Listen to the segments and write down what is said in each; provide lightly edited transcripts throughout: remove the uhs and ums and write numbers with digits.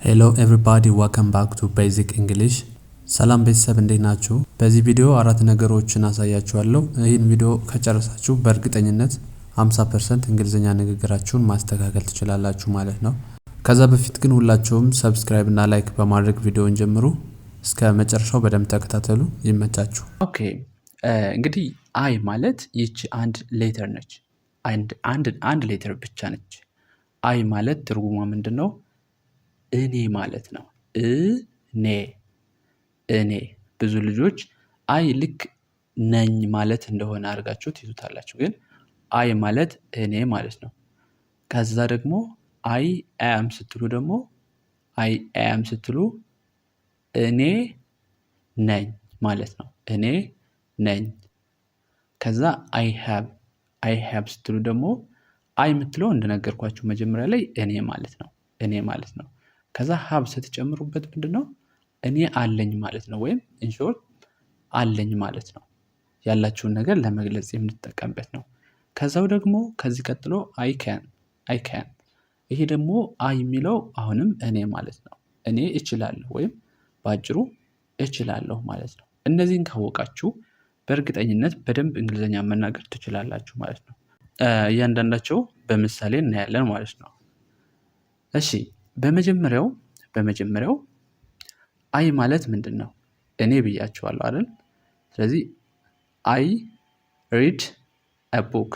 Hello everybody, welcome back to Basic English. ሰላም ቤተሰብ እንዴት ናችሁ? በዚህ ቪዲዮ አራት ነገሮችን አሳያችኋለሁ። ይህን ቪዲዮ ከጨረሳችሁ በእርግጠኝነት 50% እንግሊዘኛ ንግግራችሁን ማስተካከል ትችላላችሁ ማለት ነው። ከዛ በፊት ግን ሁላችሁም ሰብስክራይብ እና ላይክ በማድረግ ቪዲዮውን ጀምሩ። እስከ መጨረሻው በደንብ ተከታተሉ። ይመቻችሁ። ኦኬ እንግዲህ አይ ማለት ይቺ አንድ ሌተር ነች። አንድ ሌተር ብቻ ነች። አይ ማለት ትርጉሟ ምንድነው? እኔ ማለት ነው። እኔ ብዙ ልጆች አይ ልክ ነኝ ማለት እንደሆነ አድርጋችሁ ትይዙታላችሁ። ግን አይ ማለት እኔ ማለት ነው። ከዛ ደግሞ አይ አም ስትሉ እኔ ነኝ ማለት ነው። እኔ ነኝ። ከዛ አይ ሃቭ ስትሉ ደግሞ አይ የምትለው እንደነገርኳችሁ መጀመሪያ ላይ እኔ ማለት ነው። ከዛ ሃብ ስትጨምሩበት ምንድነው? እኔ አለኝ ማለት ነው። ወይም ኢንሾርት አለኝ ማለት ነው። ያላችሁን ነገር ለመግለጽ የምንጠቀምበት ነው። ከዛው ደግሞ ከዚህ ቀጥሎ አይ ካን ይሄ ደግሞ አይ የሚለው አሁንም እኔ ማለት ነው። እኔ እችላለሁ ወይም በአጭሩ እችላለሁ ማለት ነው። እነዚህን ካወቃችሁ በእርግጠኝነት በደንብ እንግሊዘኛ መናገር ትችላላችሁ ማለት ነው። እያንዳንዳቸው በምሳሌ እናያለን ማለት ነው። እሺ በመጀመሪያው አይ ማለት ምንድነው? እኔ ብያችኋለሁ አይደል? ስለዚህ አይ ሪድ a book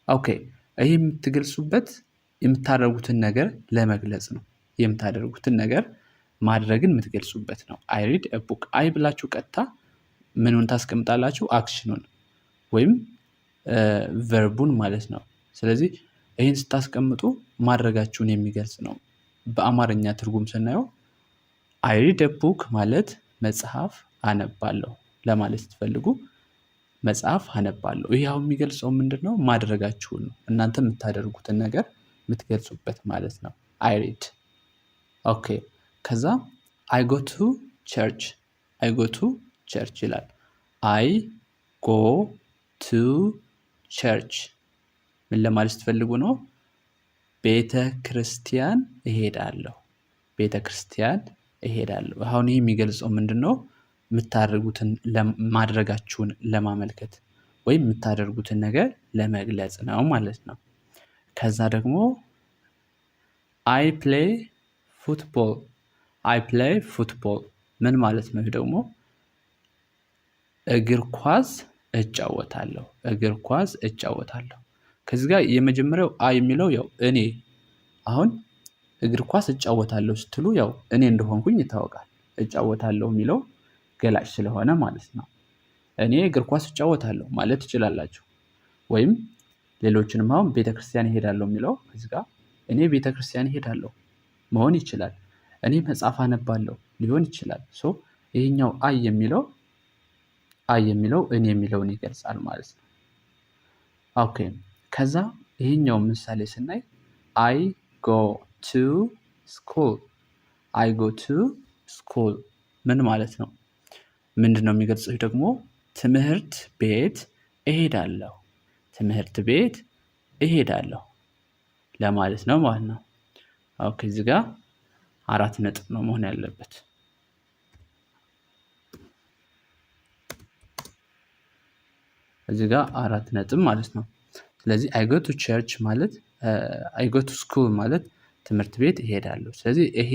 ኦኬ ይሄ የምትገልጹበት የምታደርጉትን ነገር ለመግለጽ ነው። የምታደርጉትን ነገር ማድረግን የምትገልጹበት ነው። አይ ሪድ a book አይ ብላችሁ ቀጥታ ምኑን ታስቀምጣላችሁ? አክሽኑን ወይም ቨርቡን ማለት ነው። ስለዚህ ይህን ስታስቀምጡ ማድረጋችሁን የሚገልጽ ነው። በአማርኛ ትርጉም ስናየው አይ ሪድ a book ማለት መጽሐፍ አነባለሁ ለማለት ስትፈልጉ መጽሐፍ አነባለሁ። ይሄ አሁን የሚገልጸው ምንድነው? ማድረጋችሁን ነው። እናንተ የምታደርጉትን ነገር የምትገልጹበት ማለት ነው። አይ ሪድ ኦኬ። ከዛ አይ ጎ ቱ ቸርች ይላል። አይ ጎ ቱ ቸርች ምን ለማለት ስትፈልጉ ነው? ቤተ ክርስቲያን እሄዳለሁ። አሁን ይሄ የሚገልጸው ምንድነው? የምታደርጉትን ማድረጋችሁን ለማመልከት ወይም የምታደርጉትን ነገር ለመግለጽ ነው ማለት ነው። ከዛ ደግሞ አይ ፕሌይ ፉትቦል ምን ማለት ነው? ደግሞ እግር ኳስ እጫወታለሁ። ከዚህ ጋር የመጀመሪያው አይ የሚለው ያው እኔ አሁን እግር ኳስ እጫወታለሁ ስትሉ ያው እኔ እንደሆንኩኝ ይታወቃል። እጫወታለሁ የሚለው ገላጭ ስለሆነ ማለት ነው። እኔ እግር ኳስ እጫወታለሁ ማለት ትችላላችሁ። ወይም ሌሎችንም አሁን ቤተክርስቲያን እሄዳለሁ የሚለው እዚህ ጋር እኔ ቤተክርስቲያን እሄዳለሁ መሆን ይችላል። እኔ መጽሐፍ አነባለሁ ሊሆን ይችላል። ይሄኛው አይ የሚለው እኔ የሚለውን ይገልጻል ማለት ነው። ኦኬ ከዛ ይሄኛው ምሳሌ ስናይ አይ ጎ ቱ ስኩል ምን ማለት ነው? ምንድነው የሚገልጸው? ደግሞ ትምህርት ቤት እሄዳለሁ ለማለት ነው ማለት ነው። ኦኬ እዚህ ጋር 4 ነጥብ ነው መሆን ያለበት። እዚህ ጋር 4 ነጥብ ማለት ነው። ስለዚህ አይ ጎ ቱ ቸርች ማለት አይ ጎ ቱ ስኩል ማለት ትምህርት ቤት እሄዳለሁ። ስለዚህ ይሄ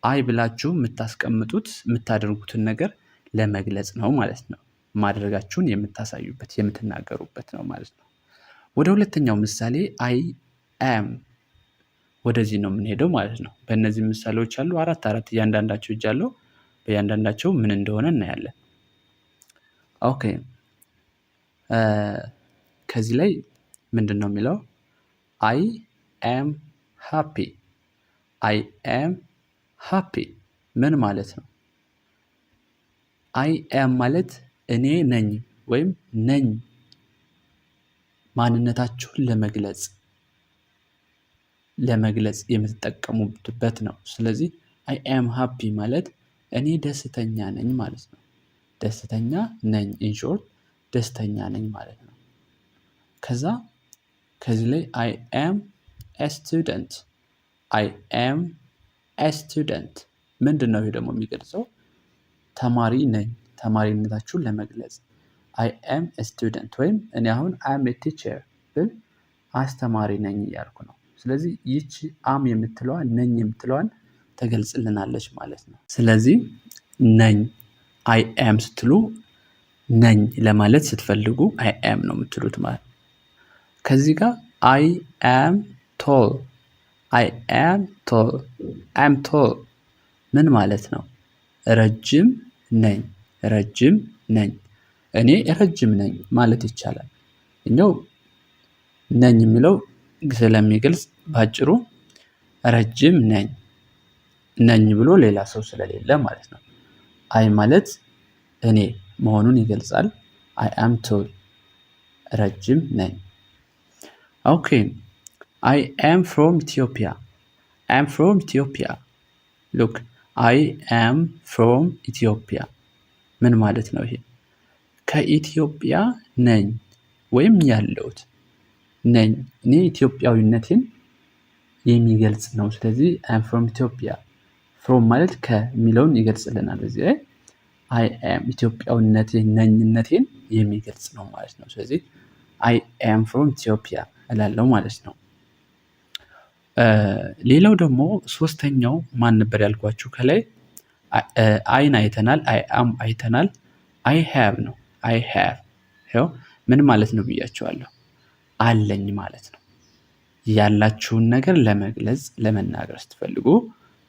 አይ ብላችሁ የምታስቀምጡት የምታደርጉትን ነገር ለመግለጽ ነው ማለት ነው። ማድረጋችሁን የምታሳዩበት የምትናገሩበት ነው ማለት ነው። ወደ ሁለተኛው ምሳሌ አይ አም ወደዚህ ነው የምንሄደው ማለት ነው። በእነዚህ ምሳሌዎች አሉ አራት እያንዳንዳቸው እጅ አለው። በእያንዳንዳቸው ምን እንደሆነ እናያለን። ኦኬ ከዚህ ላይ ምንድነው የሚለው? አይ አም ሃፒ ምን ማለት ነው? አይ አም ማለት እኔ ነኝ ወይም ነኝ ማንነታችሁን ለመግለጽ የምትጠቀሙበት ነው። ስለዚህ አይ አም ሃፒ ማለት እኔ ደስተኛ ነኝ ማለት ነው። ደስተኛ ነኝ ኢን ሾርት ደስተኛ ነኝ ማለት ነው። ከዛ ከዚህ ላይ አይ አም a student I am a student ምንድን ነው? ይሄ ደግሞ የሚገልጸው ተማሪ ነኝ፣ ተማሪነታችሁን ለመግለጽ I am a student ወይም እኔ አሁን I am a teacher ብል አስተማሪ ነኝ እያልኩ ነው። ስለዚህ ይቺ am የምትለዋን ነኝ የምትለዋን ተገልጽልናለች ማለት ነው። ስለዚህ ነኝ I am ስትሉ ነኝ ለማለት ስትፈልጉ I am ነው የምትሉት ማለት ነው። ከዚህ ጋር I am tall ምን ማለት ነው? ረጅም ነኝ። እኔ ረጅም ነኝ ማለት ይቻላል። እኛው ነኝ የሚለው ስለሚገልጽ ባጭሩ ረጅም ነኝ ብሎ ሌላ ሰው ስለሌለ ማለት ነው። አይ ማለት እኔ መሆኑን ይገልጻል። I am tall ረጅም ነኝ። ኦኬ I am from Ethiopia look I am from Ethiopia ምን ማለት ነው? ይሄ ከኢትዮጵያ ነኝ ወይም ያለሁት ነኝ። እኔ ኢትዮጵያዊነቴን የሚገልጽ ነው። ስለዚህ I am from Ethiopia from ማለት ከሚለውን ይገልጽልናል። እዚህ ላይ I am ኢትዮጵያዊነቴን ነኝነቴን የሚገልጽ ነው ማለት ነው። ስለዚህ I am from Ethiopia እላለሁ ማለት ነው። ሌላው ደግሞ ሶስተኛው ማን ነበር ያልኳችሁ? ከላይ አይን አይተናል፣ I am አይተናል። I have ነው። I have ይኸው ምን ማለት ነው ብያችኋለሁ። አለኝ ማለት ነው። ያላችሁን ነገር ለመግለጽ ለመናገር ስትፈልጉ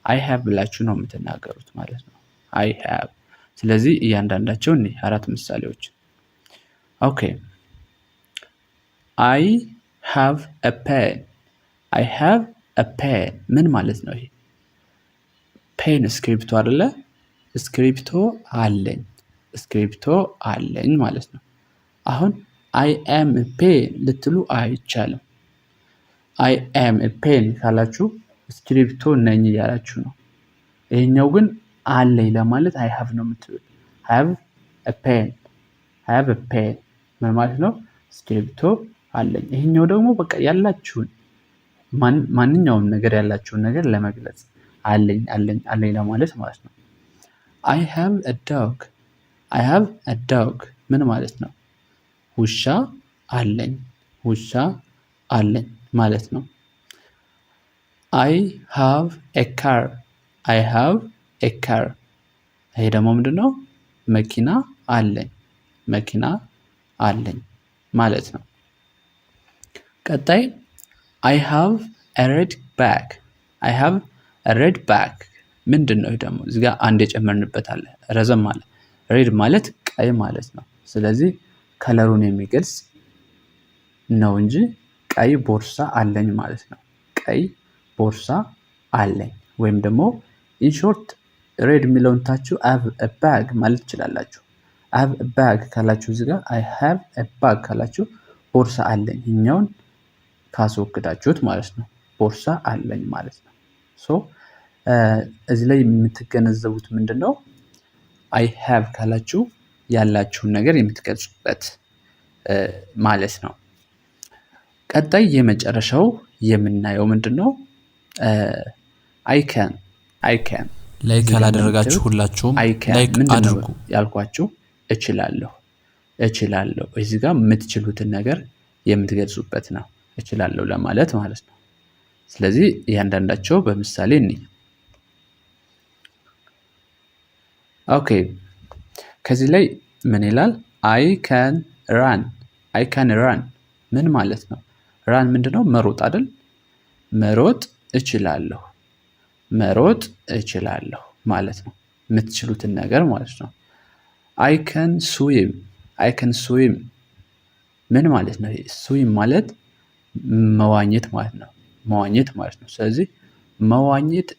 I have ብላችሁ ነው የምትናገሩት ማለት ነው። I have ስለዚህ እያንዳንዳቸው እኔ 4 ምሳሌዎች ኦኬ I have a pen ምን ማለት ነው? ይሄ ፔን ስክሪፕቶ አይደለ? ስክሪፕቶ አለኝ ማለት ነው። አሁን I am a pen ልትሉ አይቻልም። I am a pen ካላችሁ ስክሪፕቶ ነኝ እያላችሁ ነው። ይሄኛው ግን አለኝ ለማለት I have ነው የምትሉት። have a pen ምን ማለት ነው? ስክሪፕቶ አለኝ። ይሄኛው ደግሞ በቃ ያላችሁን ማንኛውም ነገር ያላችሁን ነገር ለመግለጽ አለኝ ለማለት ማለት ነው። I have a dog ምን ማለት ነው? ውሻ አለኝ ማለት ነው። I have a car ይሄ ደግሞ ምንድነው? መኪና አለኝ ማለት ነው። ቀጣይ I have a red bag ምንድነው? ደግሞ እዚህ ጋር አንድ የጨመርንበት አለ፣ ረዘም አለ። ሬድ ማለት ቀይ ማለት ነው። ስለዚህ ከለሩን የሚገልጽ ነው እንጂ ቀይ ቦርሳ አለኝ ማለት ነው። ቀይ ቦርሳ አለኝ ወይም ደግሞ in short ሬድ የሚለውን ታችሁ have a bag ማለት ትችላላችሁ። have a bag ካላችሁ እዚህ ጋር I have a bag ካላችሁ ቦርሳ አለኝ እኛውን ካስወግዳችሁት ማለት ነው። ቦርሳ አለኝ ማለት ነው። ሶ እዚህ ላይ የምትገነዘቡት ምንድነው? I have ካላችሁ ያላችሁን ነገር የምትገልጹበት ማለት ነው። ቀጣይ የመጨረሻው የምናየው ምንድነው? I can ላይክ ያላደረጋችሁ ሁላችሁም ላይክ አድርጉ። ያልኳችሁ እችላለሁ እዚህ ጋር የምትችሉትን ነገር የምትገልጹበት ነው። እችላለሁ ለማለት ማለት ነው። ስለዚህ እያንዳንዳቸው በምሳሌ እንይ። ኦኬ ከዚህ ላይ ምን ይላል? I can run ምን ማለት ነው? run ምንድነው? መሮጥ አይደል? መሮጥ እችላለሁ ማለት ነው። የምትችሉትን ነገር ማለት ነው። I can swim ምን ማለት ነው? swim ማለት መዋኘት ማለት ነው። ስለዚህ መዋኘት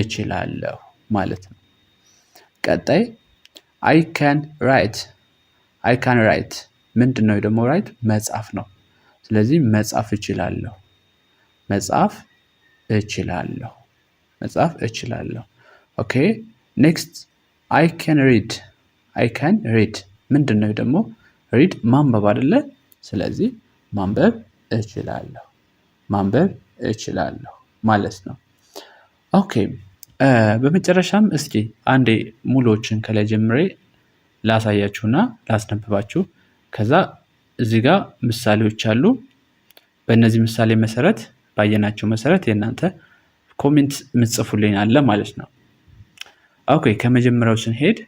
እችላለሁ ማለት ነው። ቀጣይ I can write ምንድነው? ደግሞ write መጻፍ ነው። ስለዚህ መጻፍ እችላለሁ። ኦኬ ኔክስት I can read ምንድነው? ደግሞ read ማንበብ አይደለ? ስለዚህ ማንበብ እችላለሁ። ማንበብ እችላለሁ ማለት ነው። ኦኬ በመጨረሻም እስኪ አንዴ ሙሉዎችን ከላይ ጀምሬ ላሳያችሁና ላስነብባችሁ። ከዛ እዚህ ጋር ምሳሌዎች አሉ። በእነዚህ ምሳሌ መሰረት ባየናቸው መሰረት የእናንተ ኮሜንት ምጽፉልኝ አለ ማለት ነው። ኦኬ ከመጀመሪያው ስንሄድ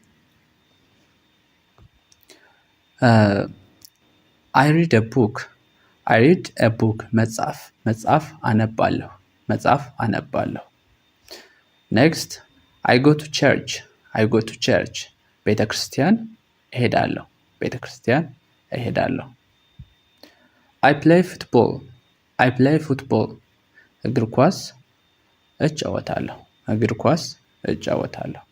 I read a book. I read a book. መጽሐፍ አነባለሁ። መጽሐፍ አነባለሁ። Next, I go to church. I go to church. ቤተ ክርስቲያን እሄዳለሁ። ቤተ ክርስቲያን እሄዳለሁ። I play football. I play football. እግር ኳስ እጫወታለሁ። እግር ኳስ እጫወታለሁ።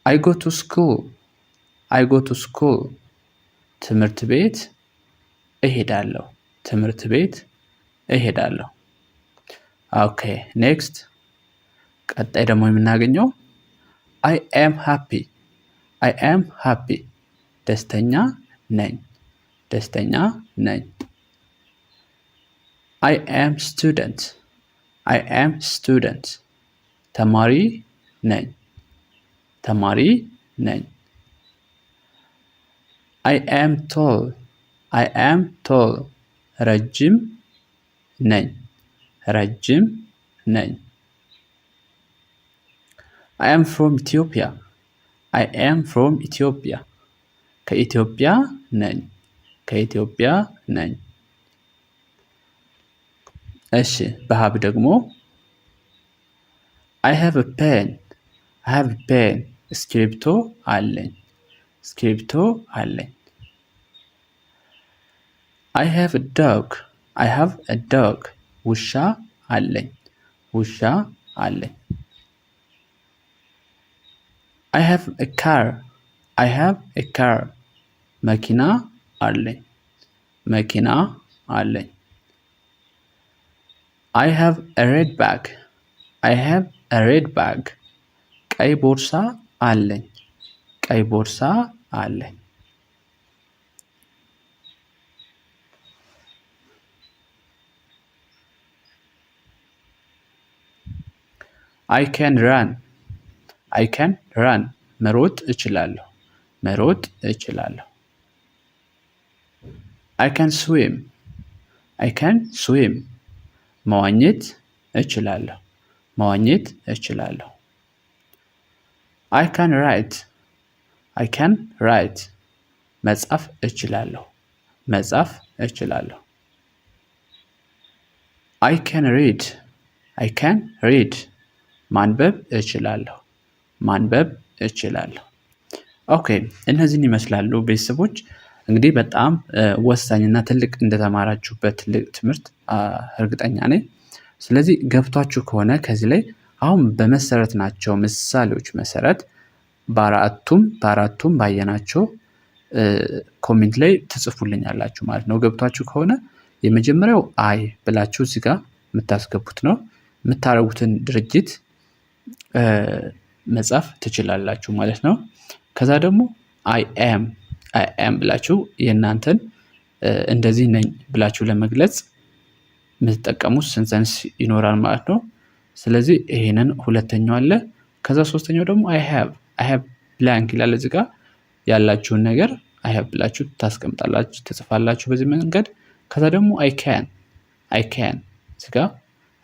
I go to school. I go to school. ትምህርት ቤት እሄዳለሁ። ትምህርት ቤት እሄዳለሁ። ኦኬ ኔክስት ቀጣይ ደግሞ የምናገኘው I am happy. I am happy. ደስተኛ ነኝ። ደስተኛ ነኝ። I am student. I am student. ተማሪ ነኝ። ተማሪ ነኝ። I am tall. I am tall. ረጅም ነኝ። ረጅም ነኝ። I am from Ethiopia. I am from Ethiopia. ከኢትዮጵያ ነኝ። ከኢትዮጵያ ነኝ። እሺ በሀብ ደግሞ I have a pen. I have a pen. እስክሪብቶ አለኝ። እስክሪብቶ አለኝ። I have a dog. I have a dog. ውሻ አለኝ። ውሻ አለኝ። I have a car. I have a car. መኪና አለኝ። መኪና አለኝ። I have a red bag. I have a red bag. ቀይ ቦርሳ አለኝ። ቀይ ቦርሳ አለኝ። I can run. I can run. መሮጥ እችላለሁ። መሮጥ እችላለሁ። I can swim. I can swim. መዋኘት እችላለሁ። መዋኘት እችላለሁ። I can write. I can write. መጻፍ እችላለሁ። መጻፍ እችላለሁ። I can read. I can read. ማንበብ እችላለሁ። ማንበብ እችላለሁ። ኦኬ እነዚህን ይመስላሉ ቤተሰቦች። እንግዲህ በጣም ወሳኝና ትልቅ እንደተማራችሁበት ትልቅ ትምህርት እርግጠኛ ነኝ። ስለዚህ ገብቷችሁ ከሆነ ከዚህ ላይ አሁን በመሰረት ናቸው ምሳሌዎች መሰረት በአራቱም ባየናቸው ኮሜንት ላይ ትጽፉልኛላችሁ ማለት ነው። ገብቷችሁ ከሆነ የመጀመሪያው አይ ብላችሁ እዚህ ጋር የምታስገቡት ነው። የምታረጉትን ድርጅት መጻፍ ትችላላችሁ ማለት ነው። ከዛ ደግሞ አይ ኤም ብላችሁ የእናንተን እንደዚህ ነኝ ብላችሁ ለመግለጽ የምትጠቀሙት ሰንተንስ ይኖራል ማለት ነው። ስለዚህ ይሄንን ሁለተኛው አለ። ከዛ ሶስተኛው ደግሞ አይ ሃቭ ብላንክ ይላል። እዚህ ጋር ያላችሁን ነገር አይ ሃቭ ብላችሁ ታስቀምጣላችሁ፣ ትጽፋላችሁ በዚህ መንገድ። ከዛ ደግሞ አይ ካን እዚህ ጋር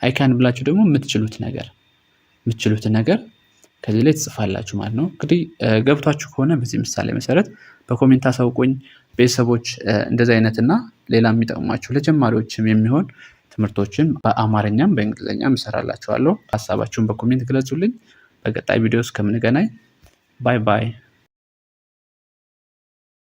አይ ካን ብላችሁ ደግሞ የምትችሉትን ነገር ከዚህ ላይ ትጽፋላችሁ ማለት ነው። እንግዲህ ገብቷችሁ ከሆነ በዚህ ምሳሌ መሰረት በኮሜንት አሳውቁኝ ቤተሰቦች። እንደዚህ አይነትና ሌላ የሚጠቅሟችሁ ለጀማሪዎችም የሚሆን ትምህርቶችን በአማርኛም በእንግሊዝኛም እሰራላችኋለሁ። ሀሳባችሁን በኮሜንት ግለጹልኝ። በቀጣይ ቪዲዮ እስከምንገናኝ ባይ ባይ።